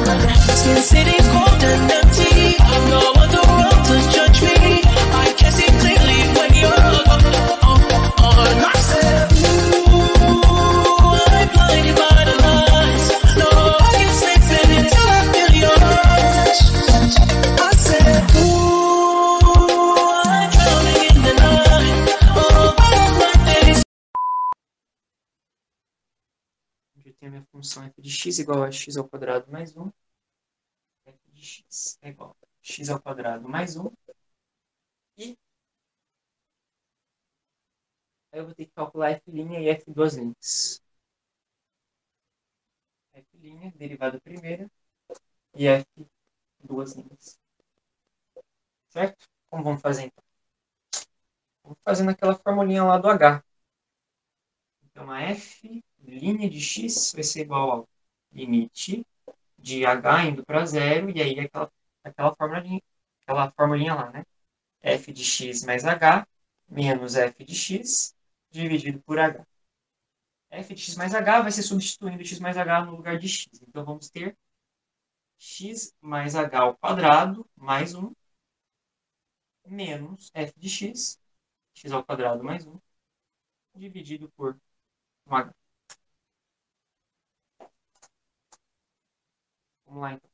Since it is cold and empty, no one around to judge me. I can see clearly when you're on. I said, ooh, I'm blinded by the lights. No, I can sleep until I feel your touch. I said, ooh, I'm drowning in the night. Oh, my days. Onde eu tenho a minha função f de x igual a x ao quadrado mais 1. F de x é igual a x ao quadrado mais 1. E aí eu vou ter que calcular f' e f duas linhas. F', derivada primeira, e f duas linhas. Certo? Como vamos fazer então? Vamos fazendo aquela formulinha lá do h. Então a f' de x vai ser igual ao limite de h indo para zero, e aí aquela formulinha lá, né? F de x mais h menos f de x dividido por h. F de x mais h vai ser substituindo x mais h no lugar de x. Então vamos ter x mais h ao quadrado mais 1 menos f de x, x ao quadrado mais 1, dividido por 1h. Vamos lá então.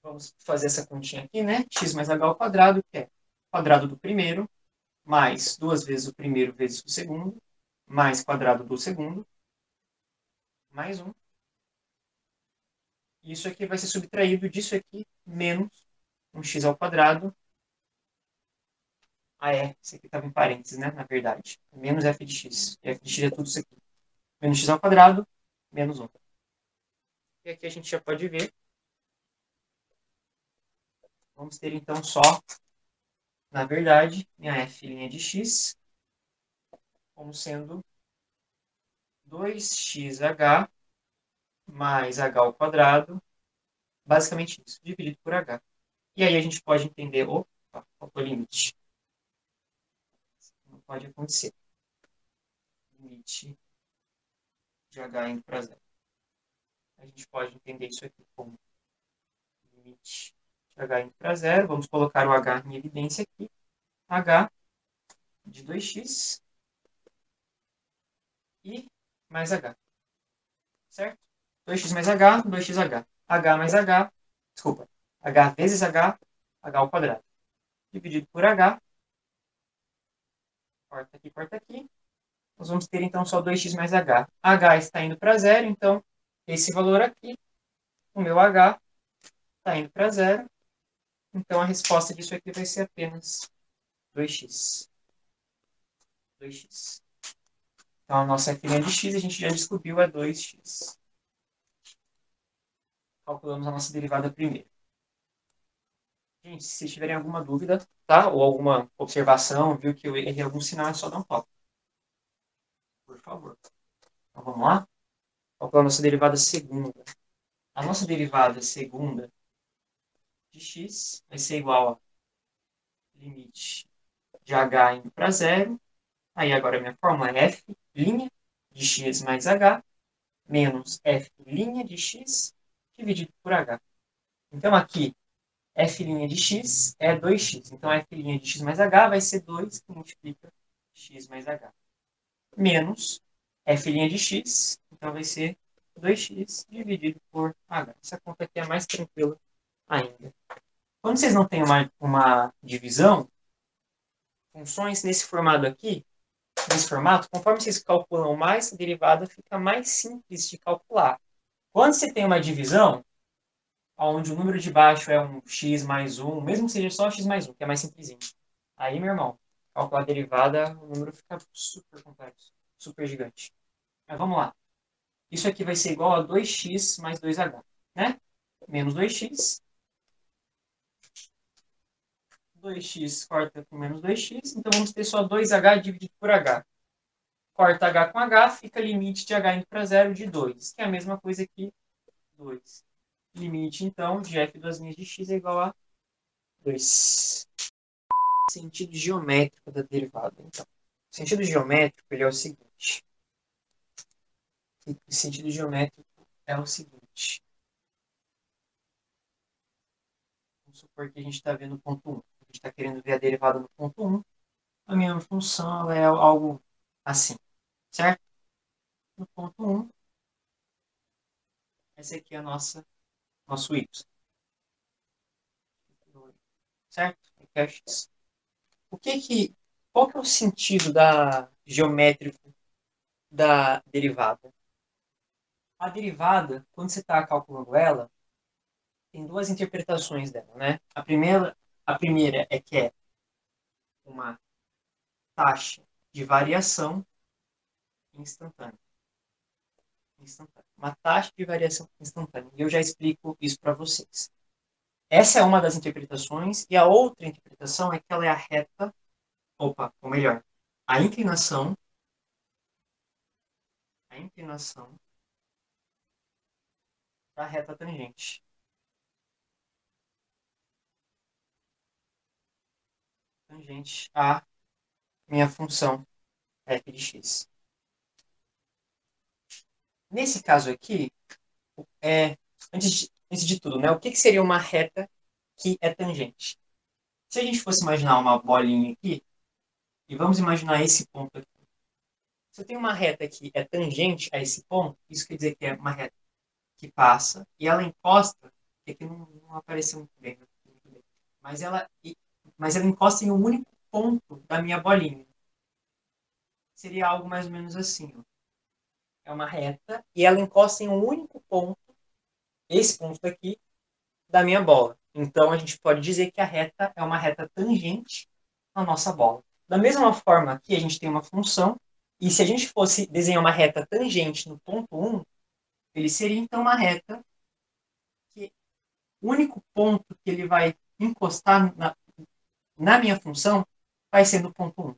Vamos fazer essa continha aqui, né? X mais h ao quadrado, que é o quadrado do primeiro, mais 2 vezes o primeiro vezes o segundo, mais quadrado do segundo, mais 1. Isso aqui vai ser subtraído disso aqui, menos um x ao quadrado. Ah, isso aqui estava em parênteses, né? Na verdade. Menos f de x. E f de x é tudo isso aqui. Menos x ao quadrado, menos 1. E aqui a gente já pode ver. Vamos ter então só, na verdade, minha f' de x como sendo 2xh mais h ao quadrado, basicamente isso, dividido por h. E aí a gente pode entender, opa, faltou limite. Não pode acontecer. Limite de h indo para zero. A gente pode entender isso aqui como limite de h indo para zero. Vamos colocar o h em evidência aqui. H de 2x e mais h. Certo? 2x mais h, 2xh. H mais h, desculpa, h vezes h, h ao quadrado. Dividido por h. Corta aqui, corta aqui. Nós vamos ter então só 2x mais h. H está indo para zero, então esse valor aqui, o meu h, está indo para zero. Então a resposta disso aqui vai ser apenas 2x. 2x. Então a nossa f' de x a gente já descobriu é 2x. Calculamos a nossa derivada primeiro. Gente, se vocês tiverem alguma dúvida, tá? Ou alguma observação, viu que eu errei algum sinal, é só dar um toque. Por favor. Então vamos lá? Calcular a nossa derivada segunda. A nossa derivada segunda de x vai ser igual a limite de h indo para zero. Aí agora a minha fórmula é f' de x mais h menos f' de x dividido por h. Então aqui, f' de x é 2x. Então f' de x mais h vai ser 2 que multiplica x mais h. Menos f' de x, então vai ser 2x dividido por h. Essa conta aqui é mais tranquila ainda. Quando vocês não têm uma divisão, funções nesse formato aqui, nesse formato, conforme vocês calculam mais, a derivada fica mais simples de calcular. Quando você tem uma divisão, onde o número de baixo é um x mais 1, mesmo que seja só x mais 1, que é mais simplesinho. Aí, meu irmão, calcular a derivada, o número fica super complexo, super gigante. Mas vamos lá. Isso aqui vai ser igual a 2x mais 2h, né? Menos 2x. 2x corta com menos 2x, então vamos ter só 2h dividido por h. Corta h com h, fica limite de h indo para zero de 2, que é a mesma coisa que 2. Limite, então, de f das linhas de x é igual a 2. Sentido geométrico da derivada. Então, o sentido geométrico ele é o seguinte. O sentido geométrico é o seguinte. seguinte. Vamos supor que a gente está vendo o ponto 1. A gente está querendo ver a derivada no ponto 1. A minha função ela é algo assim, certo? No ponto 1, esse aqui é nosso y, certo? Aqui é x. Qual que é o sentido geométrico da derivada? A derivada, quando você está calculando ela, tem duas interpretações dela, né? A primeira é que é uma taxa de variação instantânea. Uma taxa de variação instantânea. E eu já explico isso para vocês. Essa é uma das interpretações, e a outra interpretação é que ela é a reta, ou melhor, a inclinação da reta tangente. Tangente a minha função f de x. Nesse caso aqui, antes de tudo, né, o que seria uma reta que é tangente? Se a gente fosse imaginar uma bolinha aqui, e vamos imaginar esse ponto aqui. Se eu tenho uma reta que é tangente a esse ponto, isso quer dizer que é uma reta que passa, e ela encosta, que aqui não apareceu muito bem, mas ela encosta em um único ponto da minha bolinha. Seria algo mais ou menos assim, ó. É uma reta, e ela encosta em um único ponto, esse ponto daqui, da minha bola. Então, a gente pode dizer que a reta é uma reta tangente à nossa bola. Da mesma forma que a gente tem uma função, e se a gente fosse desenhar uma reta tangente no ponto 1, ele seria então uma reta que o único ponto que ele vai encostar na minha função vai ser no ponto 1.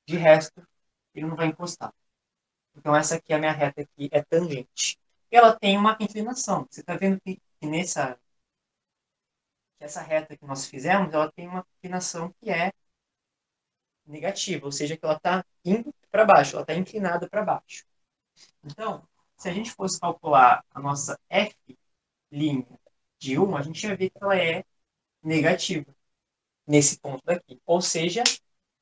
De resto, ele não vai encostar. Então, essa aqui é a minha reta que é tangente. E ela tem uma inclinação. Você está vendo que essa reta que nós fizemos, ela tem uma inclinação que é negativa, ou seja, que ela está indo para baixo, ela está inclinada para baixo. Então, se a gente fosse calcular a nossa f' de 1, a gente ia ver que ela é negativa nesse ponto daqui. Ou seja,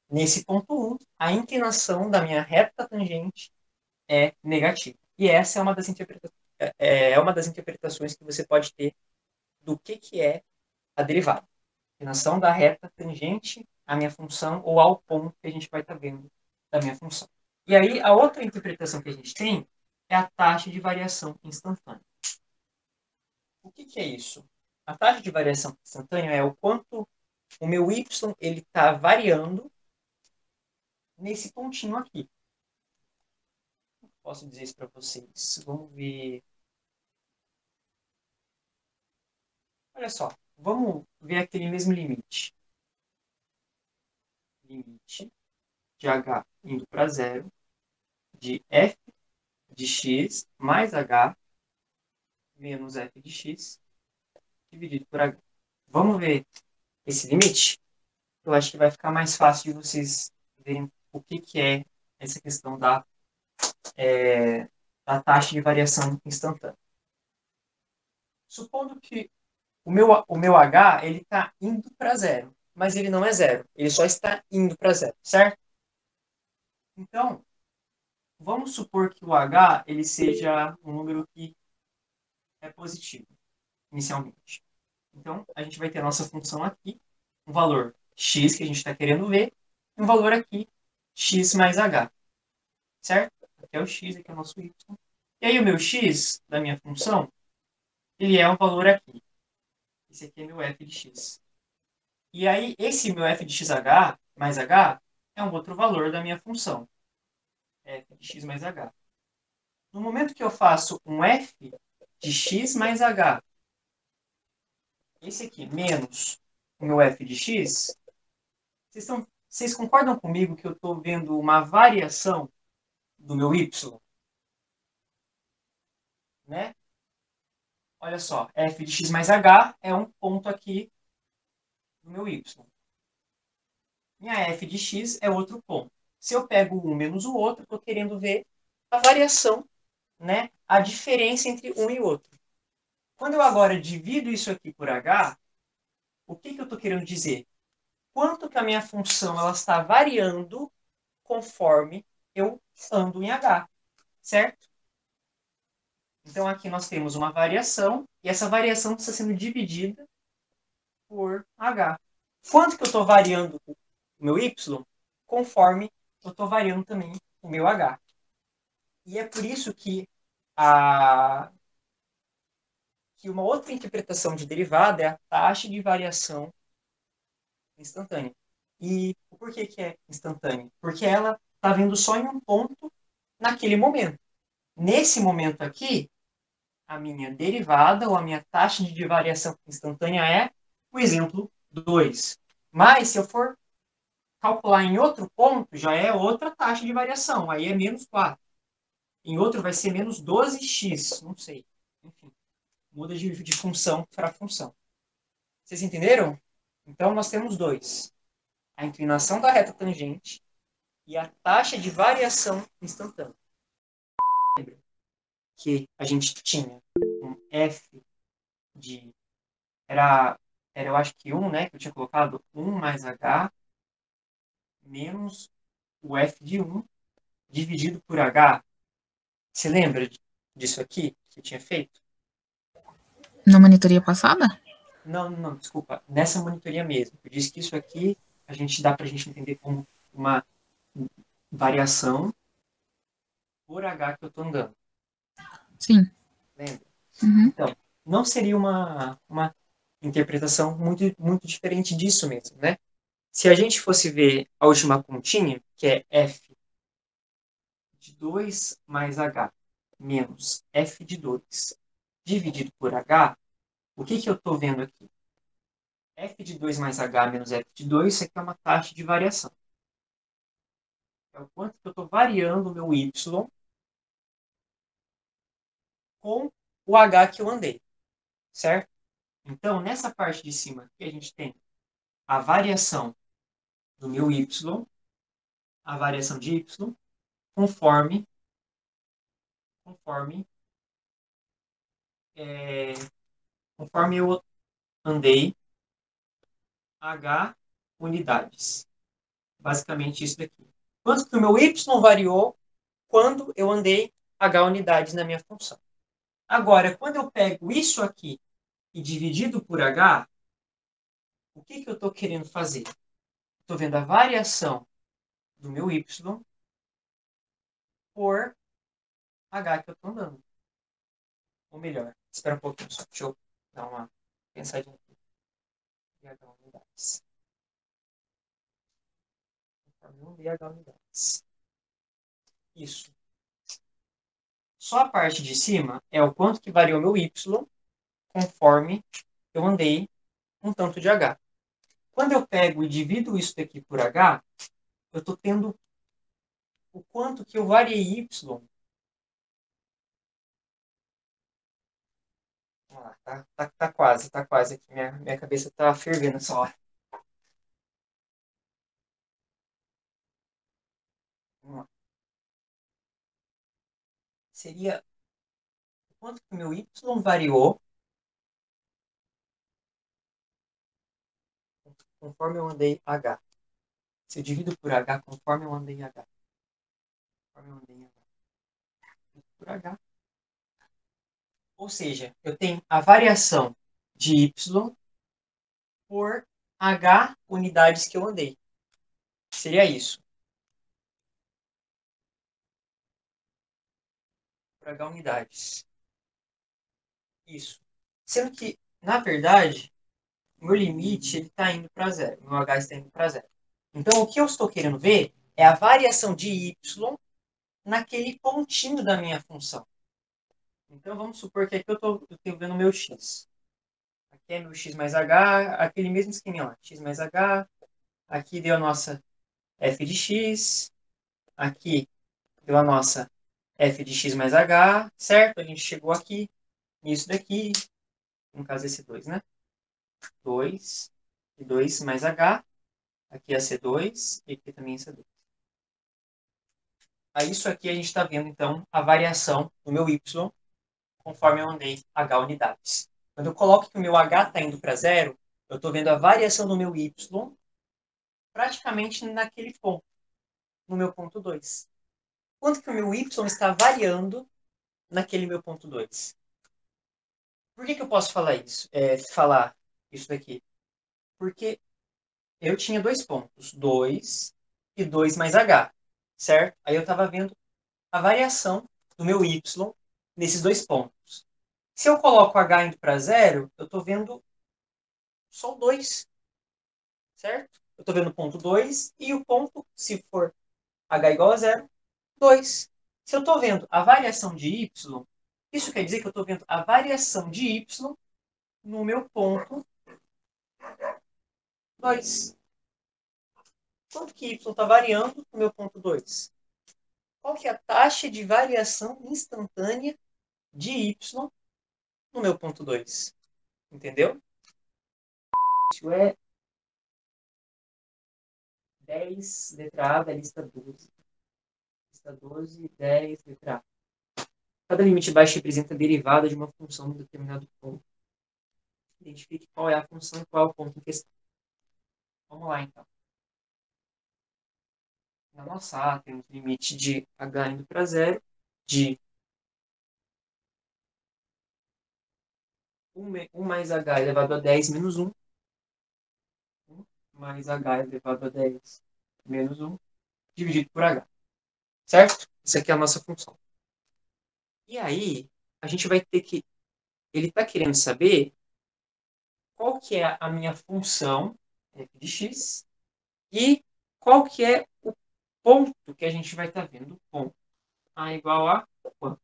nesse ponto 1, a inclinação da minha reta tangente é negativa. E essa é uma das interpretações que você pode ter do que é a derivada. Inclinação da reta tangente à minha função ou ao ponto que a gente vai estar vendo da minha função. E aí, a outra interpretação que a gente tem é a taxa de variação instantânea. O que é isso? A taxa de variação instantânea é o quanto o meu y está variando nesse pontinho aqui. Posso dizer isso para vocês. Vamos ver. Olha só. Vamos ver aquele mesmo limite. Limite de h indo para zero de f de x mais h menos f de x dividido por h. Vamos ver esse limite? Eu acho que vai ficar mais fácil de vocês verem o que é essa questão da taxa de variação instantânea. Supondo que o meu h está indo para zero, mas ele não é zero, ele só está indo para zero, certo? Então, vamos supor que o h ele seja um número que é positivo, inicialmente. Então, a gente vai ter a nossa função aqui, um valor x que a gente está querendo ver, e um valor aqui, x mais h. Certo? Aqui é o x, aqui é o nosso y. E aí o meu x da minha função, ele é um valor aqui. Esse aqui é meu f de x. E aí esse meu f de xh mais h é um outro valor da minha função. F de x mais h. No momento que eu faço um f de x mais h, esse aqui menos o meu f de x, vocês concordam comigo que eu estou vendo uma variação do meu y? Né? Olha só, f de x mais h é um ponto aqui do meu y. Minha f de x é outro ponto. Se eu pego um menos o outro, estou querendo ver a variação, né? A diferença entre um e outro. Quando eu agora divido isso aqui por h, o que eu estou querendo dizer? Quanto que a minha função ela está variando conforme eu ando em h, certo? Então aqui nós temos uma variação e essa variação está sendo dividida por h. Quanto que eu estou variando o meu y? Conforme eu estou variando também o meu h. E é por isso a, que uma outra interpretação de derivada é a taxa de variação instantânea. E por que é instantânea? Porque ela está vendo só em um ponto naquele momento. Nesse momento aqui, a minha derivada ou a minha taxa de variação instantânea é o exemplo 2. Mas se eu for calcular em outro ponto, já é outra taxa de variação. Aí é menos 4. Em outro vai ser menos 12x. Não sei. Enfim, muda de função para função. Vocês entenderam? Então, nós temos dois. A inclinação da reta tangente e a taxa de variação instantânea. Lembra que a gente tinha um f de... Era eu acho que 1, né? Que eu tinha colocado 1 mais h menos o f de 1 dividido por h. Você lembra disso aqui que eu tinha feito? Na monitoria passada? Não, desculpa. Nessa monitoria mesmo. Eu disse que isso aqui dá para a gente entender como uma variação por h que eu estou andando. Sim. Lembra? Uhum. Então, não seria uma interpretação muito diferente disso mesmo, né? Se a gente fosse ver a última continha, que é f de 2 mais h menos f de 2 dividido por h, o que eu estou vendo aqui? F de 2 mais h menos f de 2, isso aqui é uma taxa de variação. É o quanto que eu estou variando o meu y com o h que eu andei, certo? Então, nessa parte de cima aqui, a gente tem a variação do meu y, a variação de y, conforme eu andei h unidades. Basicamente isso daqui. Quanto que o meu y variou quando eu andei h unidades na minha função. Agora, quando eu pego isso aqui e dividido por h, o que eu estou querendo fazer? Estou vendo a variação do meu y por h que eu estou andando. Ou melhor, espera um pouquinho só. Deixa eu dar uma pensadinha aqui. h unidades. h unidades. Isso. Só a parte de cima é o quanto que variou meu y conforme eu andei um tanto de h. Quando eu pego e divido isso daqui por h, eu estou tendo o quanto que eu variei y. Vamos lá, tá quase aqui. Minha cabeça está fervendo essa hora. Vamos lá. Seria o quanto que o meu y variou conforme eu andei h. Se eu divido por h conforme eu andei h. Conforme eu andei h. Por h. Ou seja, eu tenho a variação de y por h unidades que eu andei. Seria isso. Por h unidades. Isso. Sendo que, na verdade, o meu limite está indo para zero. O meu h está indo para zero. Então, o que eu estou querendo ver é a variação de y naquele pontinho da minha função. Então, vamos supor que aqui eu estou vendo o meu x. Aqui é meu x mais h, aquele mesmo esquema lá. X mais h. Aqui deu a nossa f de x. Aqui deu a nossa f de x mais h, certo? A gente chegou aqui, nisso daqui. No caso, esse 2, né? 2 e 2 mais h. Aqui é C2 e aqui também é C2. Aí isso aqui a gente está vendo, então, a variação do meu y conforme eu andei h unidades. Quando eu coloco que o meu H está indo para zero, eu estou vendo a variação do meu Y praticamente naquele ponto, no meu ponto 2. Quanto que o meu Y está variando naquele meu ponto 2? Por que eu posso falar isso? Falar isso daqui? Porque eu tinha 2 pontos, 2 e 2 mais H, certo? Aí eu estava vendo a variação do meu Y nesses 2 pontos. Se eu coloco H indo para zero, eu estou vendo só o 2, certo? Eu estou vendo o ponto 2 e o ponto, se for H igual a zero, 2. Se eu estou vendo a variação de Y, isso quer dizer que eu estou vendo a variação de Y no meu ponto 2. Quanto que Y está variando no meu ponto 2? Qual que é a taxa de variação instantânea de Y no meu ponto 2? Entendeu? Isso é 10, letra A da lista 12. Lista 12, 10, letra A. Cada limite baixo representa a derivada de uma função em um determinado ponto. Identifique qual é a função e qual é o ponto em questão. Vamos lá, então. Na nossa A, temos limite de H indo para zero, de 1 mais H elevado a 10 menos 1. 1 mais H elevado a 10 menos 1, dividido por H. Certo? Isso aqui é a nossa função. E aí, a gente vai ter que... Ele está querendo saber qual que é a minha função f de x e qual que é o ponto que a gente vai estar vendo. O ponto A igual a quanto?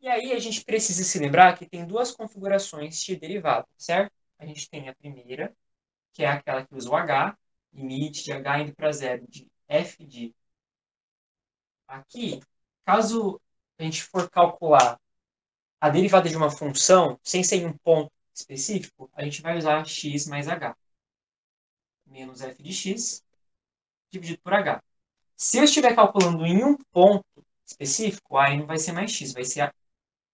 E aí a gente precisa se lembrar que tem duas configurações de derivada, certo? A gente tem a primeira, que é aquela que usa o H, limite de H indo para zero de f de... Aqui, caso a gente for calcular a derivada de uma função, sem ser em um ponto específico, a gente vai usar x mais h. Menos f de x, dividido por h. Se eu estiver calculando em um ponto específico, aí não vai ser mais x, vai ser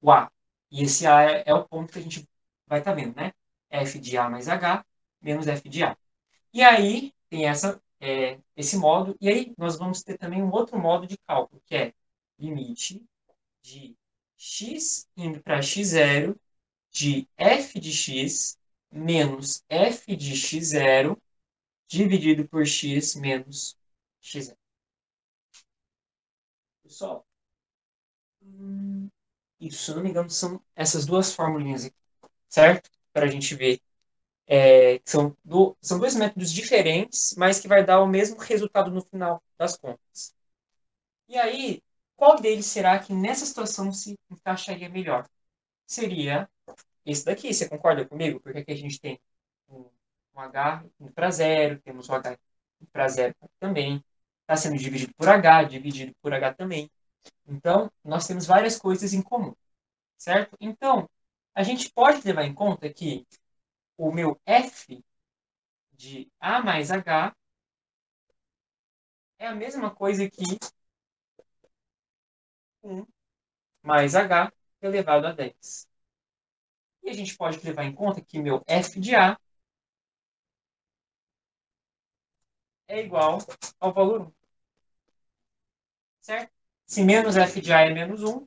o a. E esse a é o ponto que a gente vai estar vendo, né? f de a mais h, menos f de a. E aí, tem esse modo. E aí, nós vamos ter também um outro modo de cálculo, que é limite de x indo para x0 de f de x menos f de x0 dividido por x menos x0. Pessoal, isso, se eu não me engano, são essas duas formulinhas aqui, certo? Para a gente ver. São dois métodos diferentes, mas que vai dar o mesmo resultado no final das contas. E aí, qual deles será que nessa situação se encaixaria melhor? Seria esse daqui, você concorda comigo? Porque aqui a gente tem um H indo para zero, temos o H indo para zero também. Está sendo dividido por H também. Então, nós temos várias coisas em comum, certo? Então, a gente pode levar em conta que o meu f de A mais H é a mesma coisa que 1 mais H elevado a 10. E a gente pode levar em conta que meu f de A é igual ao valor 1. Certo? Se menos f de A é menos 1,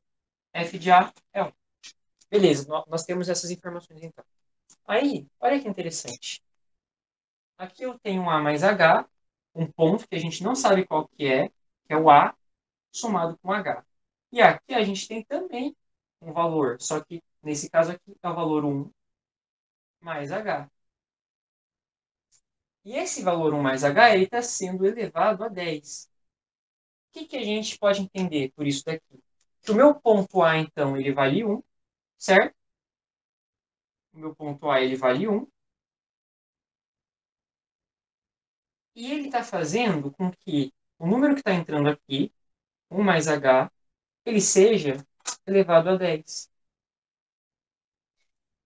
f de A é 1. Beleza, nós temos essas informações então. Aí, olha que interessante. Aqui eu tenho um A mais H, um ponto que a gente não sabe qual que é o A, somado com H. E aqui a gente tem também um valor, só que nesse caso aqui é o valor 1 mais H. E esse valor 1 mais H está sendo elevado a 10. O que a gente pode entender por isso daqui? Que o meu ponto A, então, ele vale 1, certo? O meu ponto A, ele vale 1. E ele está fazendo com que o número que está entrando aqui, 1 mais H, ele seja elevado a 10.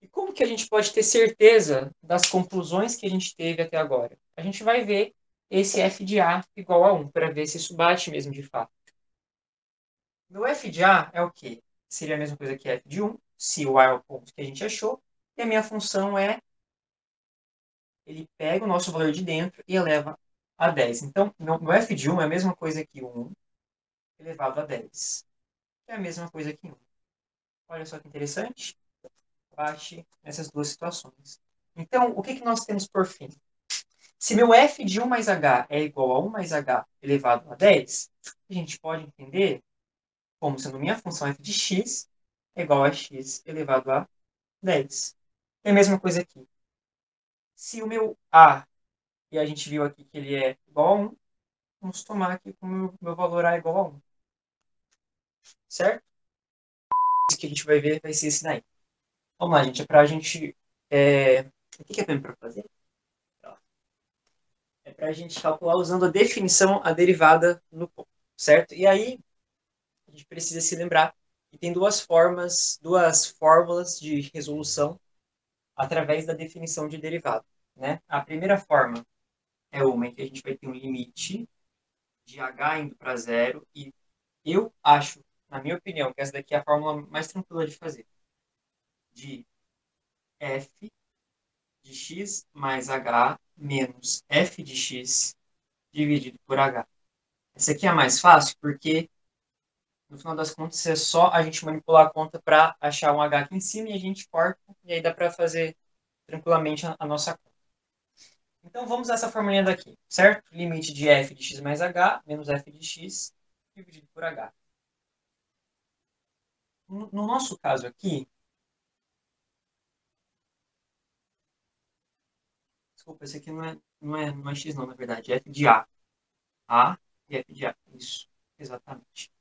E como que a gente pode ter certeza das conclusões que a gente teve até agora? A gente vai ver esse f de A igual a 1, para ver se isso bate mesmo de fato. Meu f de A é o quê? Seria a mesma coisa que f de 1, se o A é o ponto que a gente achou, e a minha função é, ele pega o nosso valor de dentro e eleva a 10. Então, meu f de 1 é a mesma coisa que 1 elevado a 10. É a mesma coisa que 1. Olha só que interessante. Bate nessas duas situações. Então, o que nós temos por fim? Se meu f de 1 mais h é igual a 1 mais h elevado a 10, a gente pode entender como sendo minha função f de x é igual a x elevado a 10. É a mesma coisa aqui. Se o meu a, e a gente viu aqui que ele é igual a 1, vamos tomar aqui como o meu valor a é igual a 1. Certo? Isso que a gente vai ver vai ser esse daí. Vamos lá, gente. É pra gente... O que é para fazer? É para a gente calcular usando a definição, a derivada no ponto, certo? E aí, a gente precisa se lembrar que tem duas fórmulas de resolução através da definição de derivada, né? A primeira forma é uma em que a gente vai ter um limite de h indo para zero, e eu acho, na minha opinião, que essa daqui é a fórmula mais tranquila de fazer, de f de x mais h menos f de x dividido por h. Essa aqui é a mais fácil porque, no final das contas, é só a gente manipular a conta para achar um h aqui em cima e a gente corta, e aí dá para fazer tranquilamente a nossa conta. Então, vamos a essa formulinha daqui, certo? Limite de f de x mais h menos f de x dividido por h. No nosso caso aqui, desculpa, esse aqui não é x não, na verdade, é f de a. A e f de a, isso, exatamente.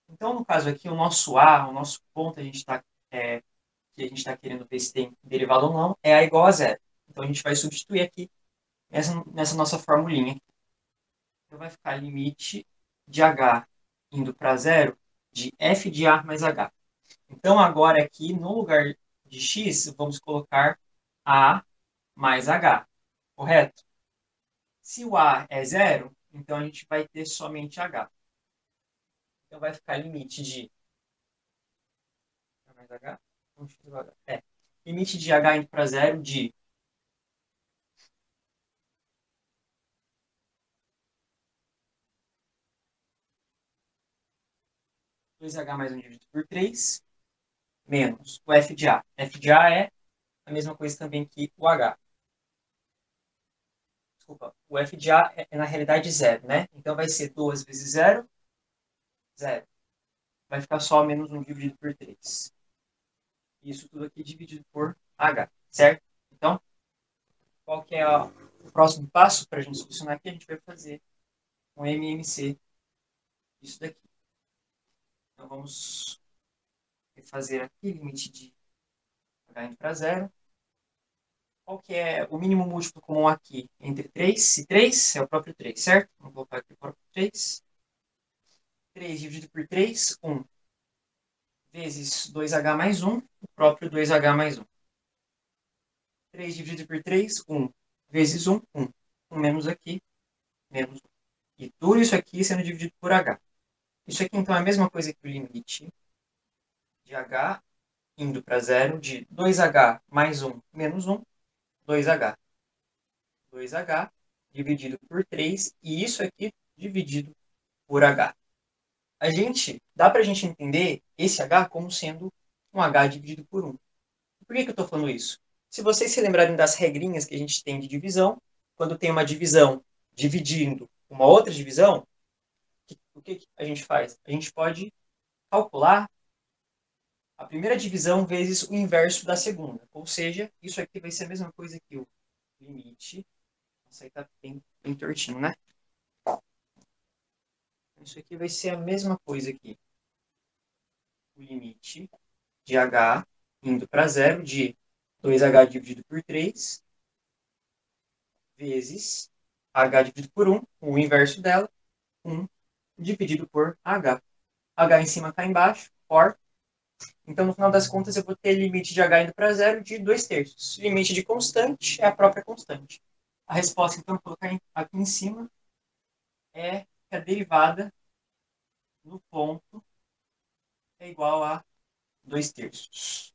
Então, no caso aqui, o nosso a, o nosso ponto que a gente está querendo ver se tem derivado ou não, é a igual a zero. Então, a gente vai substituir aqui nessa nossa formulinha. Então, vai ficar limite de h indo para zero de f de a mais h. Então, agora aqui, no lugar de x, vamos colocar a mais h, correto? Se o a é zero, então a gente vai ter somente h. Então, vai ficar limite de mais h, limite de h indo para zero de 2h mais 1 dividido por 3, menos o f de a. F de a é a mesma coisa também que o h. Desculpa, o f de a é na realidade zero, né? Então vai ser 2 vezes 0, 0. Vai ficar só menos 1 dividido por 3. Isso tudo aqui dividido por h, certo? Então, qual que é o próximo passo para a gente solucionar aqui? A gente vai fazer um MMC disso daqui. Então, vamos fazer aqui limite de h indo para 0. Qual que é o mínimo múltiplo comum aqui entre 3? Se 3 é o próprio 3, certo? Vamos colocar aqui o próprio 3. 3 dividido por 3, 1. Vezes 2h mais 1, o próprio 2h mais 1. 3 dividido por 3, 1. Vezes 1, 1. 1 menos aqui, menos 1. E tudo isso aqui sendo dividido por h. Isso aqui, então, é a mesma coisa que o limite de h indo para 0 de 2h mais 1 menos 1, 2h. 2h dividido por 3, e isso aqui dividido por h. Dá para a gente entender esse h como sendo um h dividido por 1. Por que eu estou falando isso? Se vocês se lembrarem das regrinhas que a gente tem de divisão, quando tem uma divisão dividindo uma outra divisão, o que a gente faz? A gente pode calcular a primeira divisão vezes o inverso da segunda. Ou seja, isso aqui vai ser a mesma coisa que o limite. Isso aí está bem tortinho, né? Isso aqui vai ser a mesma coisa aqui. O limite de h indo para 0 de 2h dividido por 3 vezes h dividido por 1, o inverso dela, 1 dividido por h. H em cima, cá embaixo, for. Então, no final das contas, eu vou ter limite de h indo para 0 de 2/3. Limite de constante é a própria constante. A resposta, então, vou colocar aqui em cima, é que a derivada no ponto é igual a 2 terços.